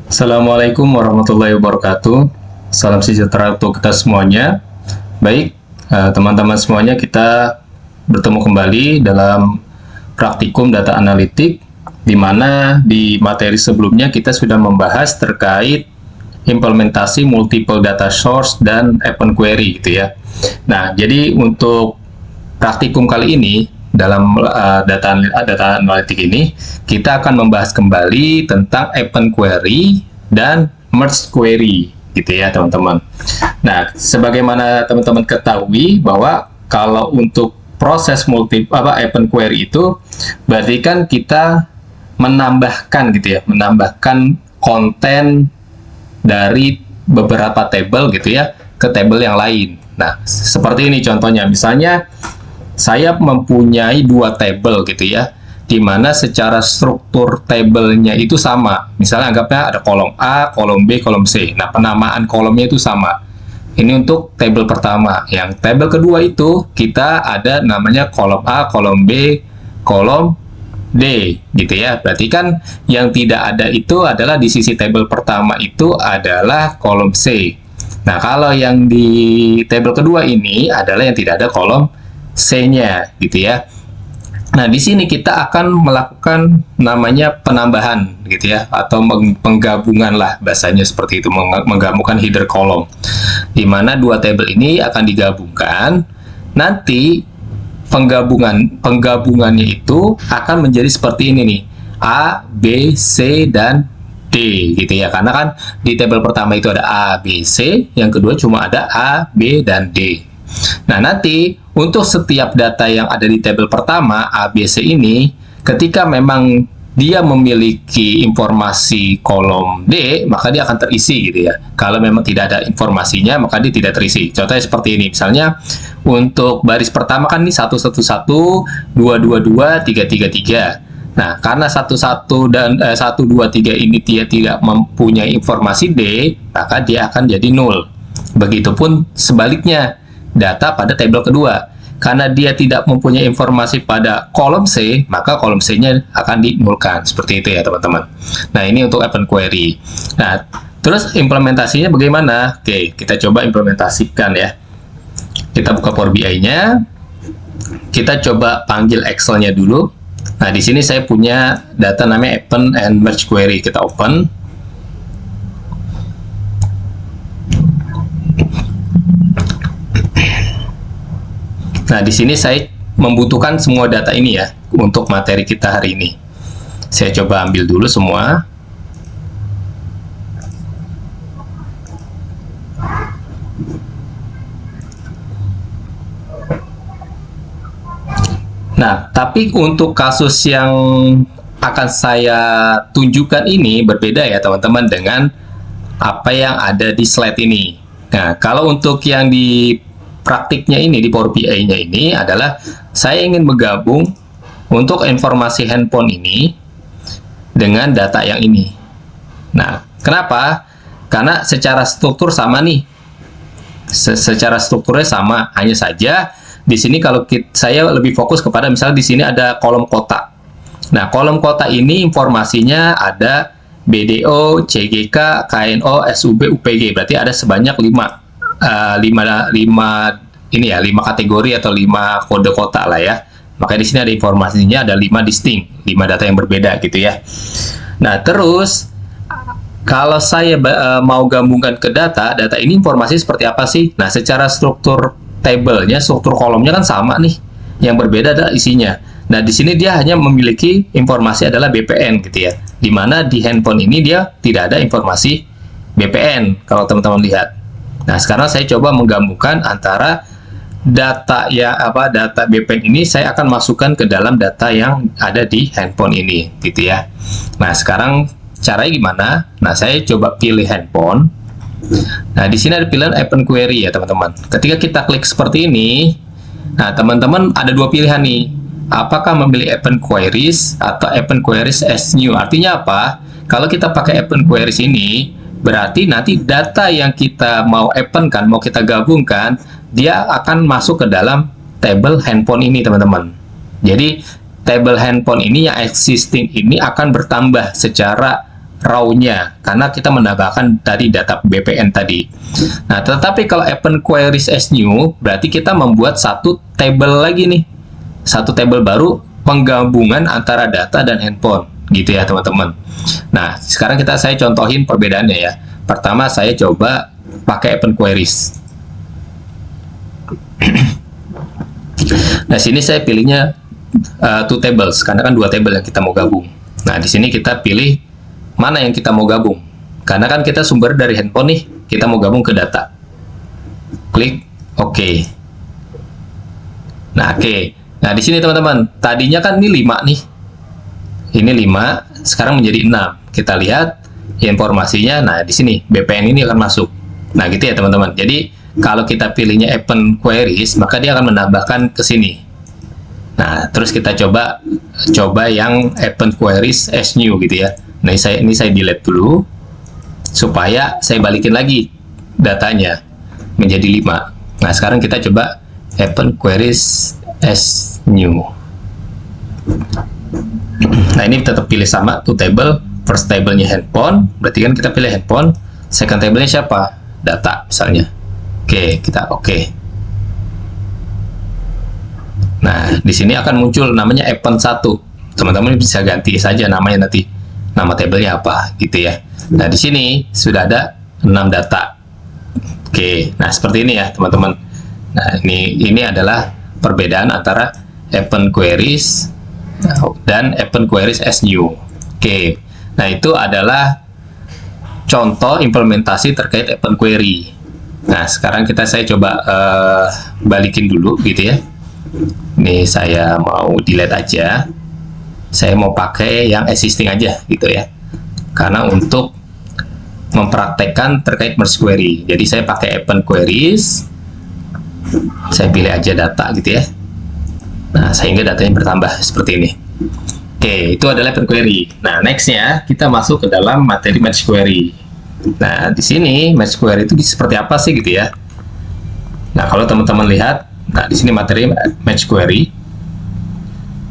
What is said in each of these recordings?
Assalamualaikum warahmatullahi wabarakatuh. Salam sejahtera untuk kita semuanya. Baik, teman-teman semuanya, kita bertemu kembali dalam praktikum data analitik, di mana di materi sebelumnya kita sudah membahas terkait implementasi multiple data source dan open query gitu ya. Nah, jadi untuk praktikum kali ini dalam data analitik ini kita akan membahas kembali tentang open query dan merge query gitu ya teman-teman. Nah, sebagaimana teman-teman ketahui bahwa kalau untuk proses open query itu berarti kan kita menambahkan gitu ya, menambahkan konten dari beberapa table gitu ya ke table yang lain. Nah, seperti ini contohnya, misalnya saya mempunyai dua table gitu ya, di mana secara struktur tabelnya itu sama. Misalnya anggapnya ada kolom A, kolom B, kolom C. Nah, penamaan kolomnya itu sama. Ini untuk table pertama. Yang table kedua itu kita ada namanya kolom A, kolom B, kolom D gitu ya. Berarti kan yang tidak ada itu adalah di sisi table pertama itu adalah kolom C. Nah, kalau yang di table kedua ini adalah yang tidak ada kolom C-nya gitu ya. Nah, di sini kita akan melakukan namanya penambahan gitu ya, atau penggabungan lah bahasanya seperti itu, menggabungkan header kolom. Di mana dua table ini akan digabungkan. Nanti penggabungannya itu akan menjadi seperti ini nih. A, B, C dan D gitu ya. Karena kan di table pertama itu ada A, B, C, yang kedua cuma ada A, B dan D. Nah, nanti untuk setiap data yang ada di tabel pertama A, B, C ini, ketika memang dia memiliki informasi kolom D, maka dia akan terisi gitu ya. Kalau memang tidak ada informasinya, maka dia tidak terisi. Contohnya seperti ini, misalnya untuk baris pertama kan ini 111, 222, 333. Nah, karena 11 dan 123 ini dia tidak mempunyai informasi D, maka dia akan jadi 0. Begitupun sebaliknya, data pada tabel kedua. Karena dia tidak mempunyai informasi pada kolom C, maka kolom C-nya akan dinulkan. Seperti itu ya teman-teman. Nah, ini untuk open query. Nah, terus implementasinya bagaimana? Oke, kita coba implementasikan ya. Kita buka Power BI-nya. Kita coba panggil Excel-nya dulu. Nah, di sini saya punya data namanya open and merge query. Kita open. Nah, di sini saya membutuhkan semua data ini ya untuk materi kita hari ini. Saya coba ambil dulu semua. Nah, tapi untuk kasus yang akan saya tunjukkan ini berbeda ya teman-teman dengan apa yang ada di slide ini. Nah, kalau untuk yang di praktiknya ini, di Power BI-nya ini adalah saya ingin menggabung untuk informasi handphone ini dengan data yang ini. Nah, kenapa? Karena secara struktur sama nih. Secara strukturnya sama, hanya saja di sini kalau saya lebih fokus kepada misalnya di sini ada kolom kota. Nah, kolom kota ini informasinya ada BDO, CGK, KNO, SUB, UPG. Berarti ada sebanyak 5 kategori atau 5 kode kota lah ya. Makanya di sini ada informasinya, ada 5 distinct, 5 data yang berbeda gitu ya. Nah, terus kalau saya mau gabungkan ke data ini informasi seperti apa sih? Nah, secara struktur tabelnya, struktur kolomnya kan sama nih. Yang berbeda adalah isinya. Nah, di sini dia hanya memiliki informasi adalah BPN gitu ya. Dimana di handphone ini dia tidak ada informasi BPN kalau teman-teman lihat. Nah, sekarang saya coba menggabungkan antara data BPN ini saya akan masukkan ke dalam data yang ada di handphone ini, gitu ya. Nah, sekarang caranya gimana? Nah, saya coba pilih handphone. Nah, di sini ada pilihan open query ya, teman-teman. Ketika kita klik seperti ini, nah, teman-teman ada dua pilihan nih. Apakah memilih open queries atau open queries as new? Artinya apa? Kalau kita pakai open queries ini, berarti nanti data yang kita mau open kan, mau kita gabungkan, dia akan masuk ke dalam table handphone ini teman-teman. Jadi table handphone ini yang existing ini akan bertambah secara row-nya karena kita menambahkan tadi data BPN tadi. Nah, tetapi kalau append queries as new berarti kita membuat satu table lagi nih. Satu table baru penggabungan antara data dan handphone gitu ya, teman-teman. Nah, sekarang saya contohin perbedaannya ya. Pertama saya coba pakai append queries. Nah, sini saya pilihnya two tables karena kan dua table yang kita mau gabung. Nah, di sini kita pilih mana yang kita mau gabung. Karena kan kita sumber dari handphone nih, kita mau gabung ke data. Klik OK. Nah, oke. Nah, di sini teman-teman, tadinya kan ini 5 nih. Ini 5, sekarang menjadi 6. Kita lihat informasinya. Nah, di sini BPN ini akan masuk. Nah, gitu ya, teman-teman. Jadi, kalau kita pilihnya append queries, maka dia akan menambahkan ke sini. Nah, terus kita coba yang append queries as new gitu ya. Nah, ini saya delete dulu supaya saya balikin lagi datanya menjadi 5. Nah, sekarang kita coba append queries as new. Nah, ini tetap pilih sama two table. First table-nya handphone, berarti kan kita pilih handphone. Second table-nya siapa? Data misalnya. Oke, kita oke. Nah, di sini akan muncul namanya append 1. Teman-teman bisa ganti saja namanya nanti. Nama tabelnya apa gitu ya. Nah, di sini sudah ada 6 data. Oke, nah seperti ini ya, teman-teman. Nah, ini adalah perbedaan antara append queries dan append queries as new. Oke. Nah, itu adalah contoh implementasi terkait append query. Nah, sekarang saya coba balikin dulu gitu ya. Ini saya mau delete aja. Saya mau pakai yang existing aja gitu ya. Karena untuk mempraktekkan terkait merge query. Jadi saya pakai append queries. Saya pilih aja data gitu ya. Nah, sehingga datanya bertambah seperti ini. Oke, itu adalah append query. Nah, nextnya kita masuk ke dalam materi merge query. Nah, di sini merge query itu seperti apa sih gitu ya. Nah, kalau teman-teman lihat, nah di sini materi merge query.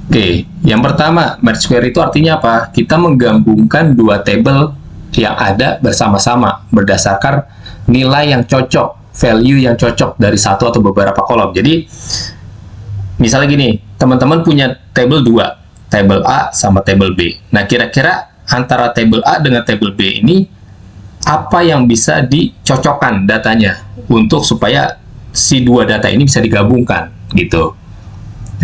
Oke, yang pertama, merge query itu artinya apa? Kita menggabungkan dua table yang ada bersama-sama berdasarkan nilai yang cocok, value yang cocok dari satu atau beberapa kolom. Jadi, misalnya gini, teman-teman punya table 2, table A sama table B. Nah, kira-kira antara table A dengan table B ini, apa yang bisa dicocokkan datanya untuk supaya si dua data ini bisa digabungkan, gitu.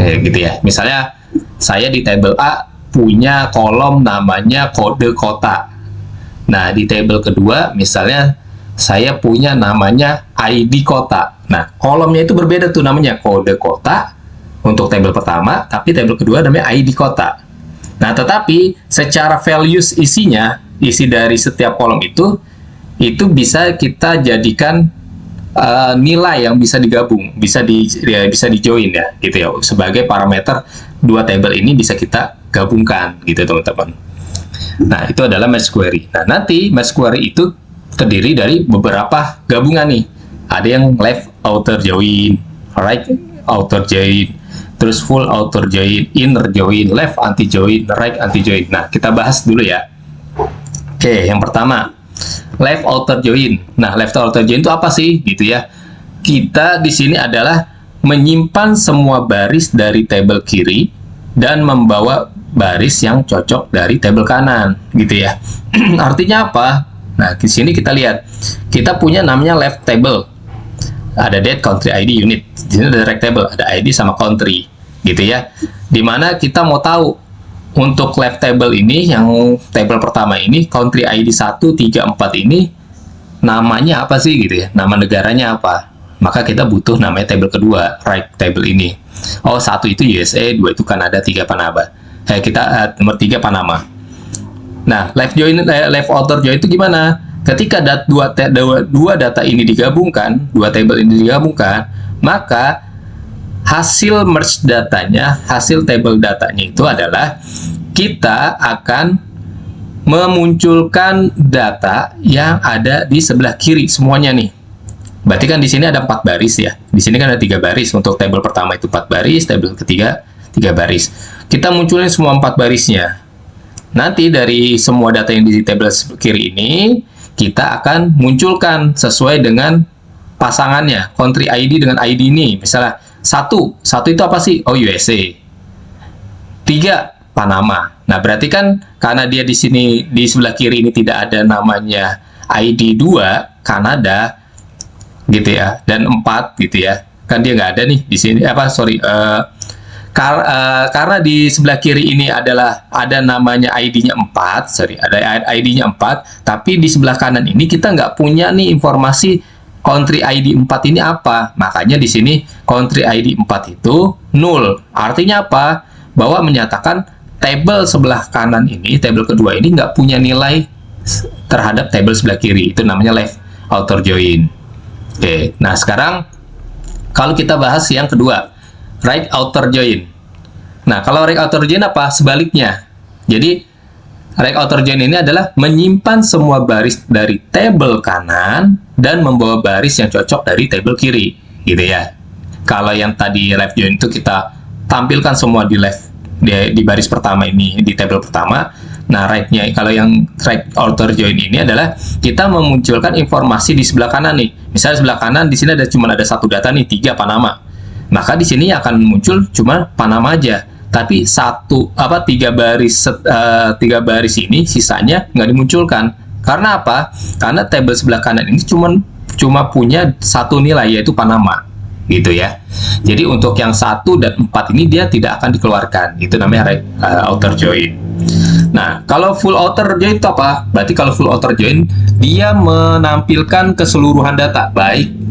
Gitu ya. Misalnya, saya di table A punya kolom namanya kode kota. Nah, di table kedua misalnya saya punya namanya ID kota. Nah, kolomnya itu berbeda tuh, namanya kode kota untuk table pertama, tapi table kedua namanya ID kota. Nah, tetapi secara values isinya, isi dari setiap kolom itu bisa kita jadikan nilai yang bisa digabung, bisa di join ya, gitu ya, sebagai parameter dua table ini bisa kita gabungkan, gitu teman-teman. Nah, itu adalah merge query. Nah, nanti merge query itu terdiri dari beberapa gabungan nih. Ada yang left outer join, right outer join, terus full outer join, inner join, left anti join, right anti join. Nah, kita bahas dulu ya. Oke, yang pertama, left outer join. Nah, left outer join itu apa sih? Gitu ya. Kita di sini adalah menyimpan semua baris dari table kiri dan membawa baris yang cocok dari table kanan, gitu ya. Artinya apa? Nah, di sini kita lihat. Kita punya namanya left table. Ada date, country, ID, unit. Di sini ada right table, ada ID sama country, gitu ya. Dimana kita mau tahu untuk left table ini, yang table pertama ini, country ID 1, 3, 4 ini, namanya apa sih gitu ya, nama negaranya apa. Maka kita butuh namanya table kedua, right table ini. Oh, 1 itu USA, 2 itu Kanada, 3 Panama. Nomor 3 Panama. Nah, left outer join itu gimana? Ketika dua data ini digabungkan, dua table ini digabungkan, maka hasil merge datanya, hasil table datanya itu adalah kita akan memunculkan data yang ada di sebelah kiri semuanya nih. Berarti kan di sini ada 4 baris ya. Di sini kan ada 3 baris. Untuk table pertama itu 4 baris, table ketiga 3 baris. Kita munculin semua 4 barisnya. nanti dari semua data yang di tabel kiri ini, kita akan munculkan sesuai dengan pasangannya, country ID dengan ID ini. Misalnya, satu itu apa sih? Oh, USA. 3, Panama. Nah, berarti kan karena dia di sini, di sebelah kiri ini tidak ada namanya ID 2, Kanada, gitu ya, dan 4, gitu ya. Kan dia nggak ada nih di sini, karena di sebelah kiri ini ada namanya ID-nya 4, ada ID-nya 4, tapi di sebelah kanan ini kita nggak punya nih informasi country ID 4 ini apa. Makanya di sini country ID 4 itu 0. Artinya apa? Bahwa menyatakan tabel sebelah kanan ini, tabel kedua ini nggak punya nilai terhadap tabel sebelah kiri. Itu namanya left outer join. Oke, nah sekarang kalau kita bahas yang kedua, right outer join. Nah, kalau right outer join apa? Sebaliknya. Jadi, right outer join ini adalah menyimpan semua baris dari tabel kanan dan membawa baris yang cocok dari tabel kiri, gitu ya. Kalau yang tadi left join itu kita tampilkan semua di left, di baris pertama ini, di tabel pertama. Nah, right-nya, kalau yang right outer join ini adalah kita memunculkan informasi di sebelah kanan nih. Misalnya sebelah kanan di sini cuma ada satu data nih, 3 Panama. Maka di sini akan muncul cuma Panama aja. Tapi 3 baris ini sisanya nggak dimunculkan. Karena apa? Karena tabel sebelah kanan ini cuma punya satu nilai, yaitu Panama. Gitu ya. Jadi untuk yang 1 dan 4 ini dia tidak akan dikeluarkan. Itu namanya right outer join. Nah, kalau full outer join itu apa? Berarti kalau full outer join, dia menampilkan keseluruhan data, baik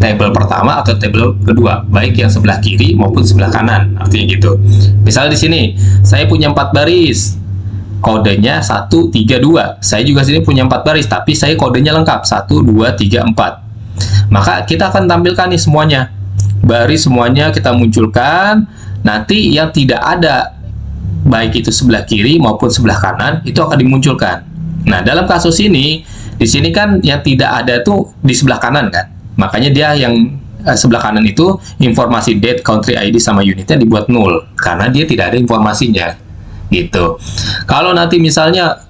tabel pertama atau tabel kedua, baik yang sebelah kiri maupun sebelah kanan. Artinya gitu. Misalnya di sini, saya punya 4 baris, kodenya 1, 3, 2. Saya juga sini punya 4 baris, tapi saya kodenya lengkap, 1, 2, 3, 4. Maka kita akan tampilkan nih semuanya. Baris semuanya kita munculkan. Nanti yang tidak ada, baik itu sebelah kiri maupun sebelah kanan, itu akan dimunculkan. Nah, dalam kasus ini, di sini kan yang tidak ada tuh di sebelah kanan kan. Makanya dia yang sebelah kanan itu informasi date, country ID sama unitnya dibuat 0 karena dia tidak ada informasinya. Gitu. Kalau nanti misalnya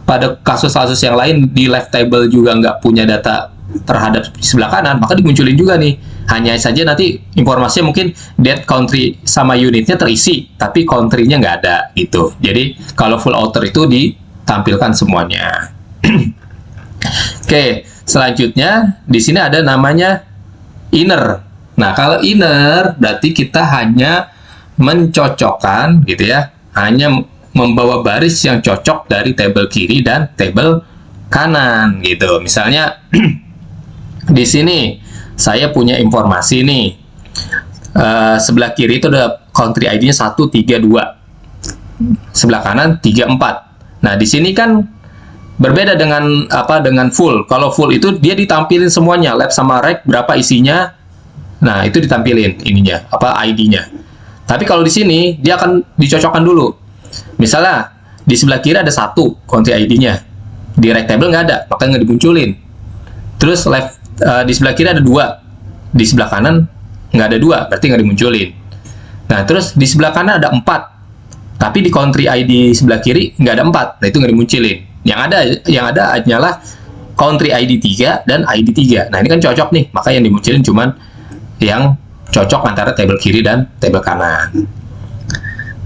pada kasus-kasus yang lain di left table juga nggak punya data terhadap di sebelah kanan, maka dimunculin juga nih. Hanya saja nanti informasinya mungkin date, country, sama unitnya terisi, tapi country-nya nggak ada, gitu. Jadi, kalau full outer itu ditampilkan semuanya. Oke, selanjutnya, di sini ada namanya inner. Nah, kalau inner, berarti kita hanya mencocokkan, gitu ya, hanya membawa baris yang cocok dari tabel kiri dan tabel kanan, gitu. Misalnya, di sini, saya punya informasi nih, sebelah kiri itu ada country ID-nya 1, 3, 2. Sebelah kanan 3, 4. Nah, di sini kan berbeda dengan dengan full. Kalau full itu dia ditampilin semuanya, left sama right berapa isinya. Nah, itu ditampilin ininya, ID-nya. Tapi kalau di sini dia akan dicocokkan dulu. Misalnya di sebelah kiri ada 1 country ID-nya. Di right table nggak ada, maka nggak dimunculin. Terus left di sebelah kiri ada 2, di sebelah kanan nggak ada 2, berarti nggak dimunculin. Nah, terus di sebelah kanan ada 4, tapi di country ID sebelah kiri nggak ada 4, nah itu nggak dimunculin. Yang ada hanyalah country ID 3 dan ID 3. Nah, ini kan cocok nih, maka yang dimunculin cuman yang cocok antara tabel kiri dan tabel kanan.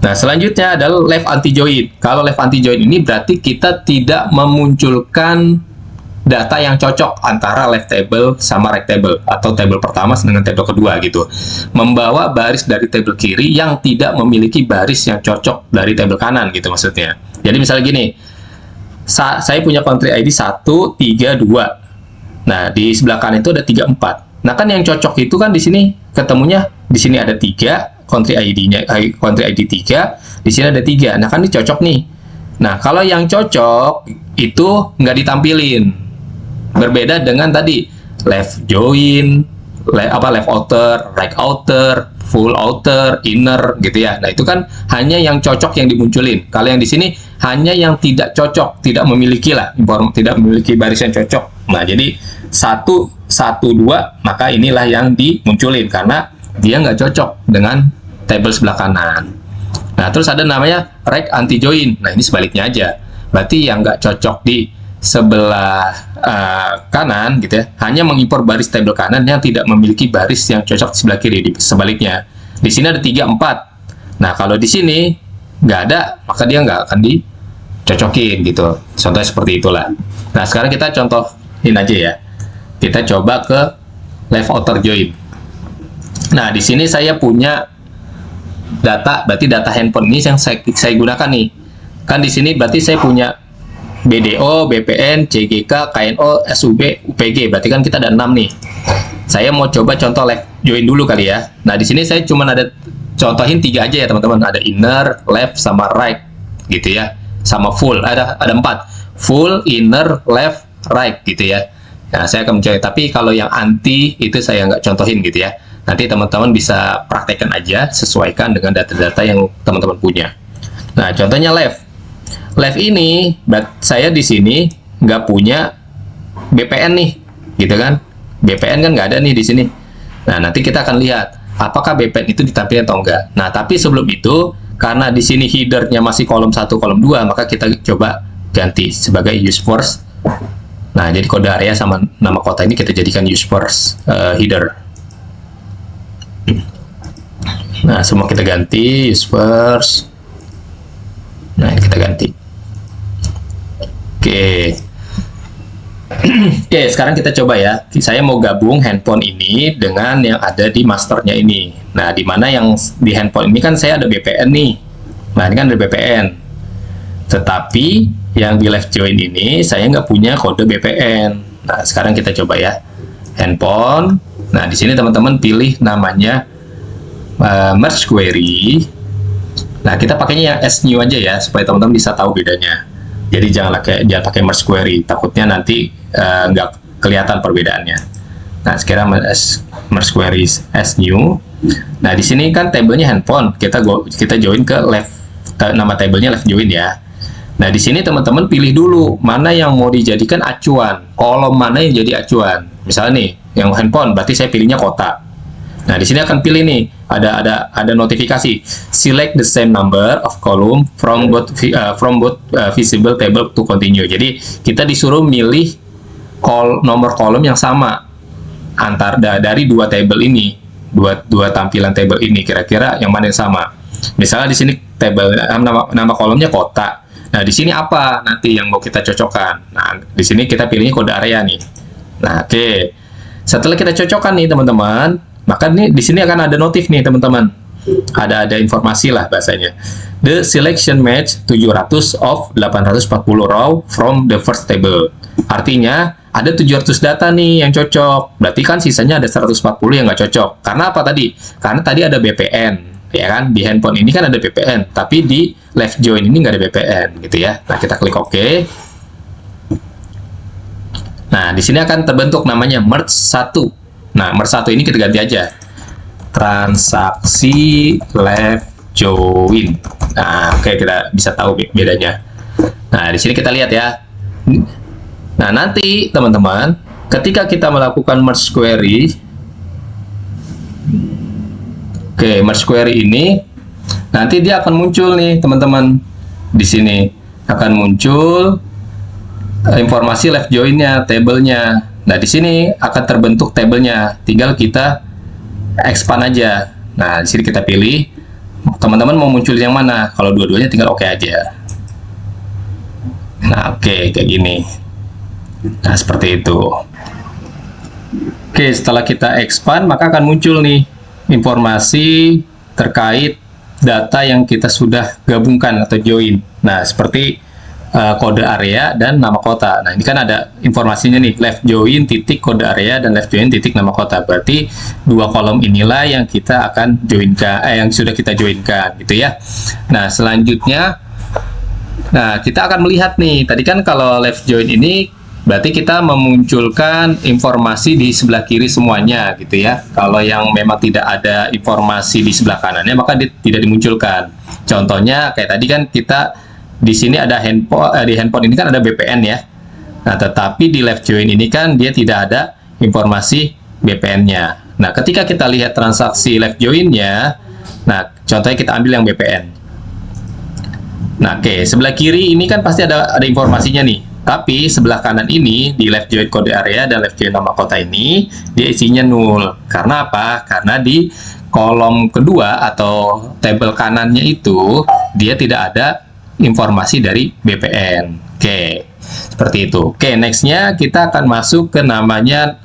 Nah, selanjutnya adalah left anti-join. Kalau left anti-join ini berarti kita tidak memunculkan data yang cocok antara left table sama right table, atau table pertama dengan table kedua gitu. Membawa baris dari table kiri yang tidak memiliki baris yang cocok dari table kanan gitu maksudnya. Jadi misalnya gini, saya punya country ID 1, 3, 2. Nah, di sebelah kanan itu ada 3, 4. Nah, kan yang cocok itu kan di sini ketemunya, di sini ada 3, country ID-nya, country ID 3, di sini ada 3. Nah, kan ini cocok nih. Nah, kalau yang cocok itu nggak ditampilin. Berbeda dengan tadi left join, left outer, right outer, full outer, inner gitu ya. Nah, itu kan hanya yang cocok yang dimunculin. Kalau yang di sini hanya yang tidak cocok, tidak memiliki tidak memiliki baris yang cocok. Nah, jadi 1, 1, 2, maka inilah yang dimunculin karena dia nggak cocok dengan table sebelah kanan. Nah, terus ada namanya rect anti join. Nah, ini sebaliknya aja. Berarti yang nggak cocok di sebelah kanan gitu ya, hanya mengimpor baris tabel kanan yang tidak memiliki baris yang cocok di sebelah kiri. Sebaliknya, di sini ada 3, 4. Nah, kalau di sini nggak ada, maka dia nggak akan dicocokin gitu. Contohnya seperti itulah. Nah, sekarang kita contohin aja ya. Kita coba ke left outer join. Nah, di sini saya punya data, berarti data handphone ini yang saya gunakan nih. Kan di sini berarti saya punya BDO, BPN, CGK, KNO, SUB, UPG. Berarti kan kita ada 6 nih. Saya mau coba contoh left join dulu kali ya. Nah, di sini saya cuma ada contohin 3 aja ya, teman-teman. Ada inner, left, sama right gitu ya. Sama full. Ada 4. Full, inner, left, right gitu ya. Nah, saya akan mencoba. Tapi kalau yang anti itu saya nggak contohin gitu ya. Nanti teman-teman bisa praktekkan aja, sesuaikan dengan data-data yang teman-teman punya. Nah, contohnya left. Left ini, saya di sini nggak punya BPN nih, gitu kan? BPN kan nggak ada nih di sini. Nah, nanti kita akan lihat apakah BPN itu ditampilkan atau enggak. Nah, tapi sebelum itu, karena di sini header-nya masih kolom 1, kolom 2, maka kita coba ganti sebagai use first. Nah, jadi kode area sama nama kota ini kita jadikan use first header. Nah, semua kita ganti use first. Nah, ini kita ganti. Oke. Oke, sekarang kita coba ya. Saya mau gabung handphone ini dengan yang ada di masternya ini. Nah, di mana yang di handphone ini kan saya ada BPN nih. Nah, ini kan ada BPN. Tetapi yang di left join ini saya nggak punya kode BPN. Nah, sekarang kita coba ya. Handphone. Nah, di sini teman-teman pilih namanya merge query. Nah, kita pakainya yang as new aja ya, supaya teman-teman bisa tahu bedanya. Jadi jangan pakai merge query, takutnya nanti nggak kelihatan perbedaannya. Nah, sekarang merge query as new. Nah, di sini kan tabelnya handphone, kita join ke left, nama tabelnya left join ya. Nah, di sini teman-teman pilih dulu mana yang mau dijadikan acuan, kolom mana yang jadi acuan. Misalnya nih, yang handphone, berarti saya pilihnya kota. Nah, di sini akan pilih nih, ada notifikasi select the same number of column from both visible table to continue. Jadi kita disuruh milih nomor kolom yang sama dari 2 table ini, dua tampilan table ini, kira-kira yang mana yang sama. Misalnya di sini table nama kolomnya kota. Nah, di sini apa nanti yang mau kita cocokkan? Nah, di sini kita pilihnya kode area nih. Nah, oke. Setelah kita cocokkan nih, teman-teman, maka nih di sini akan ada notif nih, teman-teman. Ada informasi lah bahasanya. The selection match 700 of 840 row from the first table. Artinya ada 700 data nih yang cocok. Berarti kan sisanya ada 140 yang nggak cocok. Karena apa tadi? Karena tadi ada BPN. Ya kan, di handphone ini kan ada BPN, tapi di left join ini nggak ada BPN gitu ya. Nah, kita klik OK. Nah, di sini akan terbentuk namanya merge 1. Nah, merge 1 ini kita ganti aja transaksi left join. Nah, oke, kita bisa tahu bedanya. Nah, di sini kita lihat ya. Nah, nanti teman-teman, ketika kita melakukan merge query, merge query ini nanti dia akan muncul nih, teman-teman. Di sini akan muncul informasi left join-nya, tabelnya. Nah, di sini akan terbentuk tabelnya. Tinggal kita expand aja. Nah, di sini kita pilih. Teman-teman mau muncul yang mana? Kalau dua-duanya tinggal OK aja. Nah, oke, kayak gini. Nah, seperti itu. Oke, setelah kita expand, maka akan muncul nih informasi terkait data yang kita sudah gabungkan atau join. Nah, seperti kode area dan nama kota. Nah, ini kan ada informasinya nih, left join titik kode area dan left join titik nama kota. Berarti 2 kolom inilah yang kita akan joinkan, yang sudah kita joinkan gitu ya. Nah, selanjutnya, nah kita akan melihat nih, tadi kan kalau left join ini berarti kita memunculkan informasi di sebelah kiri semuanya gitu ya. Kalau yang memang tidak ada informasi di sebelah kanannya, maka tidak dimunculkan. Contohnya kayak tadi kan kita di sini ada di handphone ini kan ada BPN ya. Nah, tetapi di left join ini kan dia tidak ada informasi BPN-nya. Nah, ketika kita lihat transaksi left join-nya, nah contohnya kita ambil yang BPN. Nah, oke, sebelah kiri ini kan pasti ada informasinya nih. Tapi sebelah kanan ini di left join kode area dan left join nama kota ini dia isinya nol. Karena apa? Karena di kolom kedua atau tabel kanannya itu dia tidak ada informasi dari BPN. Oke, seperti itu. Oke, nextnya kita akan masuk ke namanya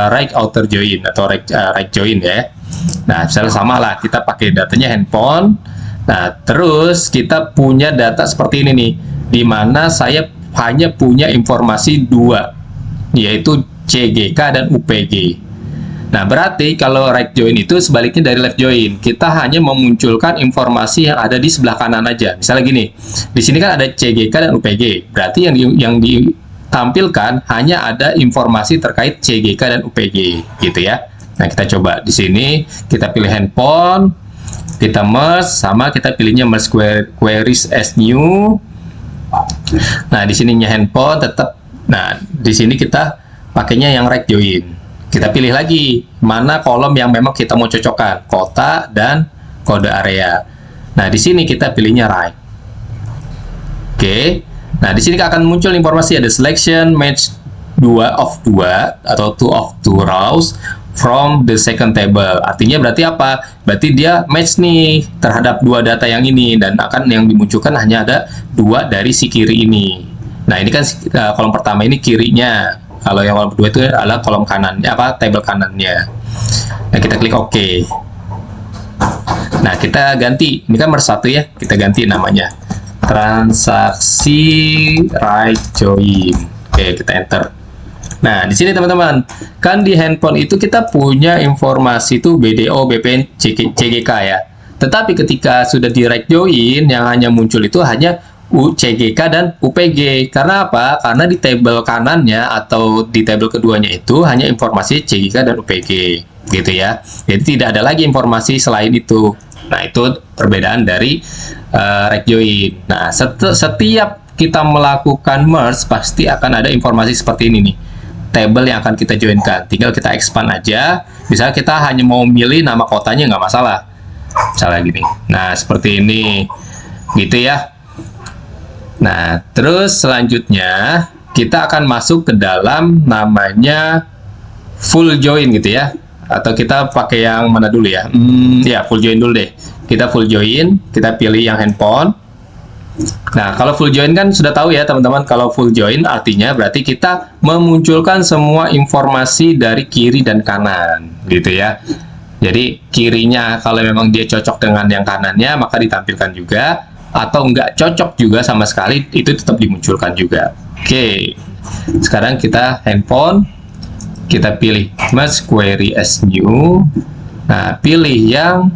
right outer join atau right join ya. Nah, misalnya sama lah, kita pakai datanya handphone. Nah, terus kita punya data seperti ini nih, di mana saya hanya punya informasi dua, yaitu CGK dan UPG. Nah, berarti kalau right join itu sebaliknya dari left join. Kita hanya memunculkan informasi yang ada di sebelah kanan aja. Misalnya gini, di sini kan ada CGK dan UPG. Berarti yang ditampilkan hanya ada informasi terkait CGK dan UPG, gitu ya. Nah, kita coba di sini, kita pilih handphone, kita merge, sama kita pilihnya merge queries as new. Nah, di sininya handphone tetap. Nah, di sini kita pakainya yang right join. Kita pilih lagi mana kolom yang memang kita mau cocokkan, kota dan kode area. Nah, di sini kita pilihnya right. Oke. Nah, di sini akan muncul informasi ada selection match 2 of 2 atau 2 of 2 rows from the second table. Artinya berarti apa? Berarti dia match nih terhadap dua data yang ini, dan akan yang dimunculkan hanya ada dua dari si kiri ini. Nah, ini kan kolom pertama ini kirinya. Kalau yang kolom kedua itu adalah kolom kanannya, tabel kanannya. Nah, kita klik OK. Nah, kita ganti. Ini kan bersatu ya. Kita ganti namanya. Transaksi right join. Oke, kita enter. Nah, di sini teman-teman, kan di handphone itu kita punya informasi itu BDO, BPN, CGK ya. Tetapi ketika sudah di right join, yang hanya muncul itu hanya CGK dan UPG. Karena apa? Karena di tabel kanannya atau di tabel keduanya itu hanya informasi CGK dan UPG, gitu ya. Jadi tidak ada lagi informasi selain itu. Nah, itu perbedaan dari right join. Nah, setiap kita melakukan merge pasti akan ada informasi seperti ini nih. Tabel yang akan kita joinkan, tinggal kita expand aja. Misalnya kita hanya mau milih nama kotanya, nggak masalah. Misalnya gini. Nah, seperti ini, gitu ya. Nah, terus selanjutnya kita akan masuk ke dalam namanya full join gitu ya. Atau kita pakai yang mana dulu ya? Ya, full join dulu deh. Kita full join, kita pilih yang handphone. Nah, kalau full join kan sudah tahu ya teman-teman, kalau full join artinya berarti kita memunculkan semua informasi dari kiri dan kanan gitu ya. Jadi kirinya kalau memang dia cocok dengan yang kanannya maka ditampilkan juga, atau nggak cocok juga sama sekali itu tetap dimunculkan juga. Oke, sekarang kita handphone, kita pilih merge query as new. Nah, pilih yang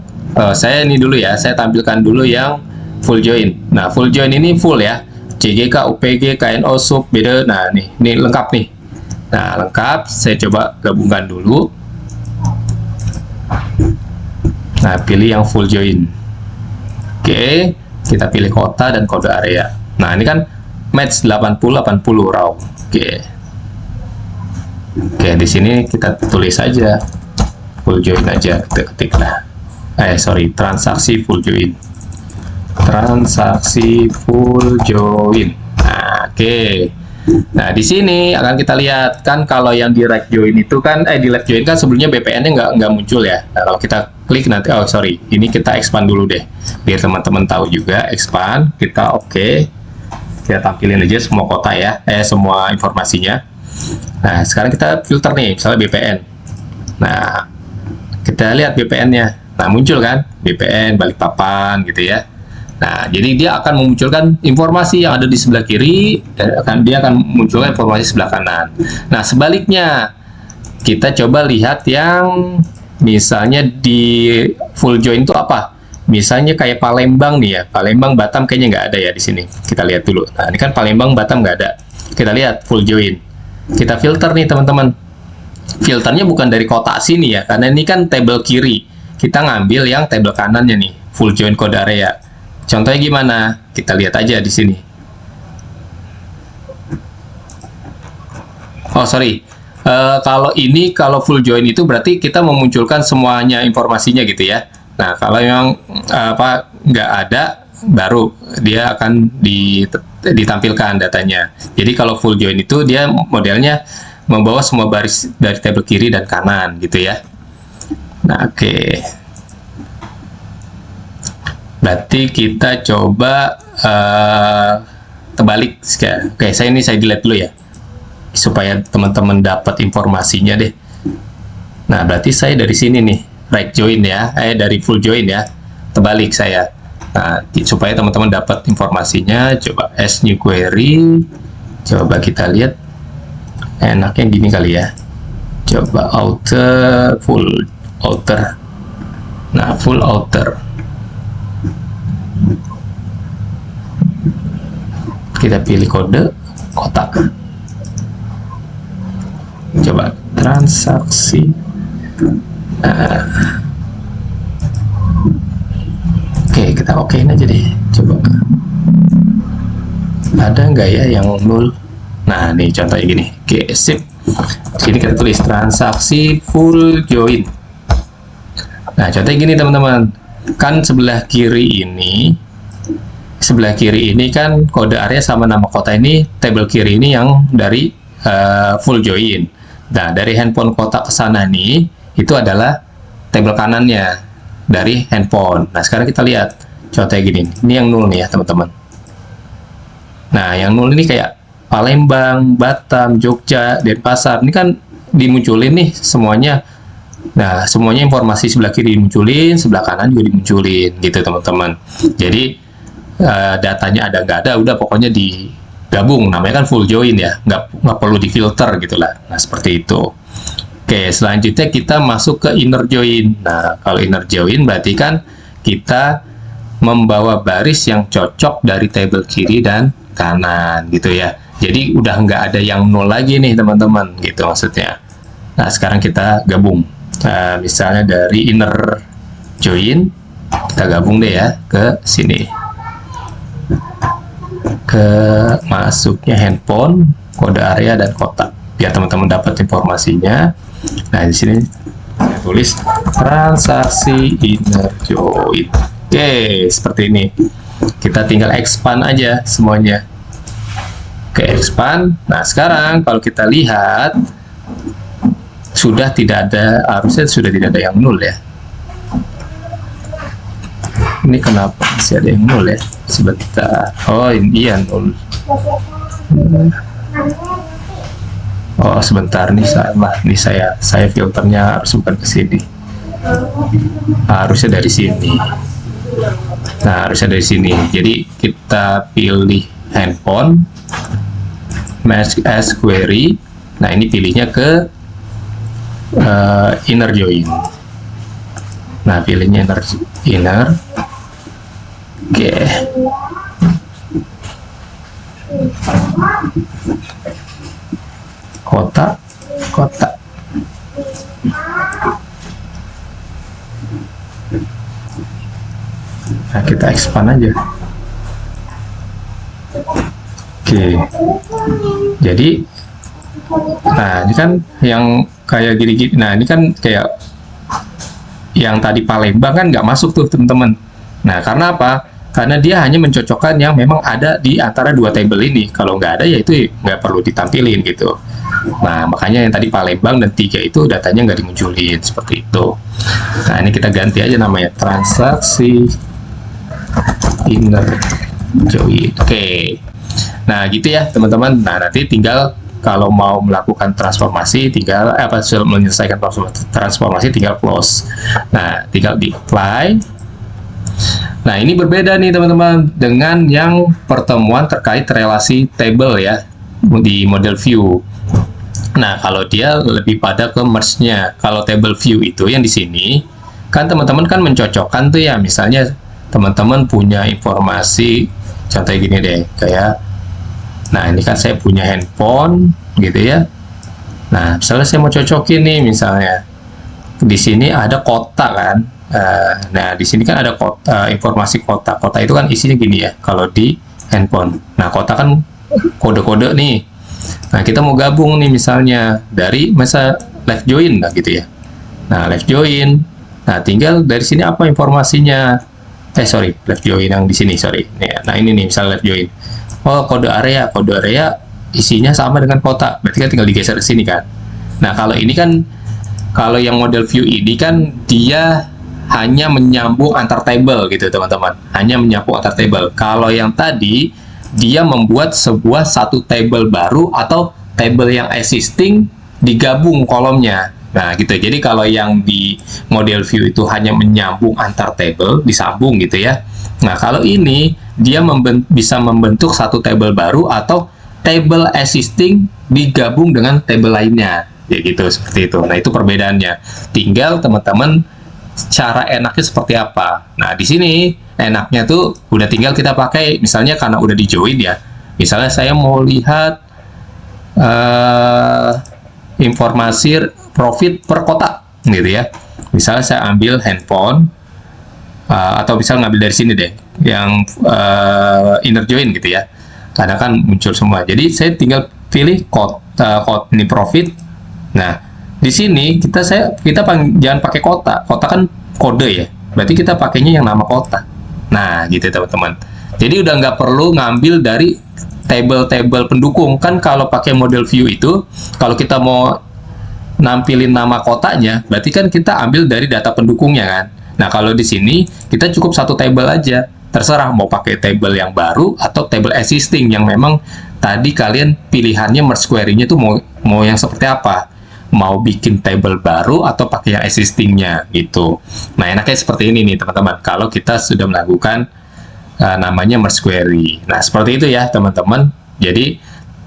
saya ini dulu ya, saya tampilkan dulu yang full join. Nah, full join ini full ya, CGK, UPG, KNO, sub, beda. Nah, ini lengkap nih. Nah, lengkap. Saya coba gabungkan dulu. Nah, pilih yang full join. Oke, kita pilih kota dan kode area. Nah, ini kan match 80-80 raw. Oke. Oke, di sini kita tulis saja full join aja, kita ketik lah. Transaksi full join. Transaksi full join. Nah, oke. Nah, di sini akan kita lihat kan kalau yang di right join itu kan di left join kan sebelumnya BPN-nya nggak muncul ya. Nah, kalau kita klik nanti, ini kita expand dulu deh biar teman-teman tahu juga. Expand, kita oke. Kita tampilin aja semua kota ya, semua informasinya. Nah, sekarang kita filter nih, misalnya BPN. Nah, kita lihat BPN-nya. Nah, muncul kan BPN Balikpapan gitu ya. Nah, jadi dia akan memunculkan informasi yang ada di sebelah kiri, dan dia akan munculkan informasi sebelah kanan. Nah, sebaliknya, kita coba lihat yang misalnya di full join itu apa? Misalnya kayak Palembang nih ya, Palembang Batam kayaknya nggak ada ya di sini. Kita lihat dulu. Nah, ini kan Palembang Batam nggak ada. Kita lihat full join. Kita filter nih teman-teman. Filternya bukan dari kotak sini ya, karena ini kan tabel kiri. Kita ngambil yang tabel kanannya nih, full join kode area. Contohnya gimana? Kita lihat aja di sini. Kalau full join itu berarti kita memunculkan semuanya informasinya gitu ya. Nah, kalau yang nggak ada, baru dia akan ditampilkan datanya. Jadi kalau full join itu dia modelnya membawa semua baris dari tabel kiri dan kanan gitu ya. Nah, oke. Berarti kita coba terbalik. Oke, saya delete dulu ya, supaya teman-teman dapat informasinya deh. Nah, berarti saya dari sini nih, right join ya, dari full join ya, terbalik saya. Nah, supaya teman-teman dapat informasinya, coba as new query, coba kita lihat, enaknya gini kali ya, coba outer, full outer. Nah, full outer, kita pilih kode kotak, coba transaksi. Oke, kita okein aja deh, coba ada nggak ya yang nol. Nah, nih contohnya gini. Oke, sip. Sini kita tulis transaksi full join. Nah, contohnya gini teman-teman, kan sebelah kiri ini kan kode area sama nama kota ini, tabel kiri ini yang dari full join. Nah, dari handphone kotak ke sana nih, itu adalah tabel kanannya dari handphone. Nah, sekarang kita lihat contohnya gini. Ini yang nol nih ya teman-teman. Nah, yang nol ini kayak Palembang, Batam, Jogja, Denpasar. Ini kan dimunculin nih semuanya. Nah, semuanya informasi sebelah kiri dimunculin, sebelah kanan juga dimunculin gitu teman-teman. Jadi datanya ada nggak ada, udah pokoknya digabung. Namanya kan full join ya, nggak perlu difilter gitulah. Nah, seperti itu. Oke, selanjutnya kita masuk ke inner join. Nah, kalau inner join berarti kan kita membawa baris yang cocok dari tabel kiri dan kanan gitu ya. Jadi udah nggak ada yang nol lagi nih teman-teman, gitu maksudnya. Nah, sekarang kita gabung. Nah, misalnya dari inner join, kita gabung deh ya ke sini. Ke masuknya handphone, kode area, dan kotak. Biar teman-teman dapat informasinya. Nah, di sini saya tulis transaksi inner join. Oke, seperti ini. Kita tinggal expand aja semuanya. Oke, expand. Nah, sekarang kalau kita lihat sudah tidak ada, harusnya sudah tidak ada yang nol ya. Ini kenapa masih ada yang nol ya? Sebentar. Oh, ini ya nol. Oh, sebentar nih saya filternya harus bukan ke sini. Harusnya dari sini. Nah, harusnya dari sini. Jadi kita pilih handphone, match as query. Nah, ini pilihnya ke inner join. Nah, pilihnya inner. Oke. Kotak. Nah, kita expand aja. Oke. Jadi, nah ini kan yang kayak gini-gini. Nah, ini kan kayak yang tadi Palembang kan nggak masuk tuh teman-teman. Nah, karena apa? Karena dia hanya mencocokkan yang memang ada di antara dua tabel ini. Kalau nggak ada ya itu nggak perlu ditampilin gitu. Nah, makanya yang tadi Palembang dan 3 itu datanya nggak dimunculin seperti itu. Nah, ini kita ganti aja namanya transaksi inner join. Oke. Nah, gitu ya teman-teman. Nah, nanti tinggal kalau mau melakukan transformasi tinggal menyelesaikan transformasi tinggal close. Nah, tinggal di apply. Nah, ini berbeda nih teman-teman dengan yang pertemuan terkait relasi table ya di model view. Nah, kalau dia lebih pada ke merge-nya. Kalau table view itu yang di sini kan teman-teman kan mencocokkan tuh ya, misalnya teman-teman punya informasi contohnya gini deh, kayak nah ini kan saya punya handphone gitu ya. Nah, misalnya saya mau cocokin nih, misalnya di sini ada kota kan. Nah, di sini kan ada kota, informasi kota. Kota itu kan isinya gini ya kalau di handphone. Nah, kota kan kode-kode nih. Nah, kita mau gabung nih misalnya dari masa left join lah gitu ya. Nah, left join. Nah, tinggal dari sini apa informasinya. sorry, left join yang di sini, sorry. Nah, ini nih, misalnya left join. Oh, kode area isinya sama dengan kotak, berarti kan tinggal digeser ke sini kan. Nah, kalau ini kan, kalau yang model view ini kan dia hanya menyambung antar table gitu teman-teman, hanya menyambung antar table. Kalau yang tadi dia membuat sebuah satu table baru atau table yang existing digabung kolomnya. Nah, gitu. Jadi kalau yang di model view itu hanya menyambung antar table, disambung gitu ya. Nah, kalau ini dia bisa membentuk satu table baru atau table existing digabung dengan table lainnya. Ya gitu, seperti itu. Nah, itu perbedaannya. Tinggal teman-teman cara enaknya seperti apa. Nah, di sini enaknya tuh udah tinggal kita pakai, misalnya karena udah di join ya. Misalnya saya mau lihat informasi profit per kotak gitu ya. Misalnya saya ambil handphone atau bisa ngambil dari sini deh yang inner join gitu ya, karena kan muncul semua. Jadi saya tinggal pilih code ini profit. Nah, di sini kita jangan pakai kotak kan kode ya, berarti kita pakainya yang nama kotak. Nah, gitu teman-teman. Jadi udah nggak perlu ngambil dari table-table pendukung. Kan kalau pakai model view itu, kalau kita mau nampilin nama kotaknya, berarti kan kita ambil dari data pendukungnya kan. Nah, kalau di sini kita cukup satu table aja. Terserah mau pakai table yang baru atau table existing yang memang tadi kalian pilihannya merge query-nya tuh mau yang seperti apa. Mau bikin table baru atau pakai yang existing-nya gitu. Nah, enaknya seperti ini nih teman-teman, kalau kita sudah melakukan namanya merge query. Nah, seperti itu ya teman-teman. Jadi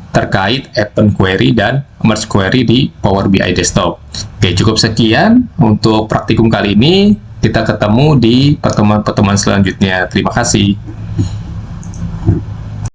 terkait open query dan merge query di Power BI Desktop. Oke, cukup sekian untuk praktikum kali ini. Kita ketemu di pertemuan-pertemuan selanjutnya. Terima kasih.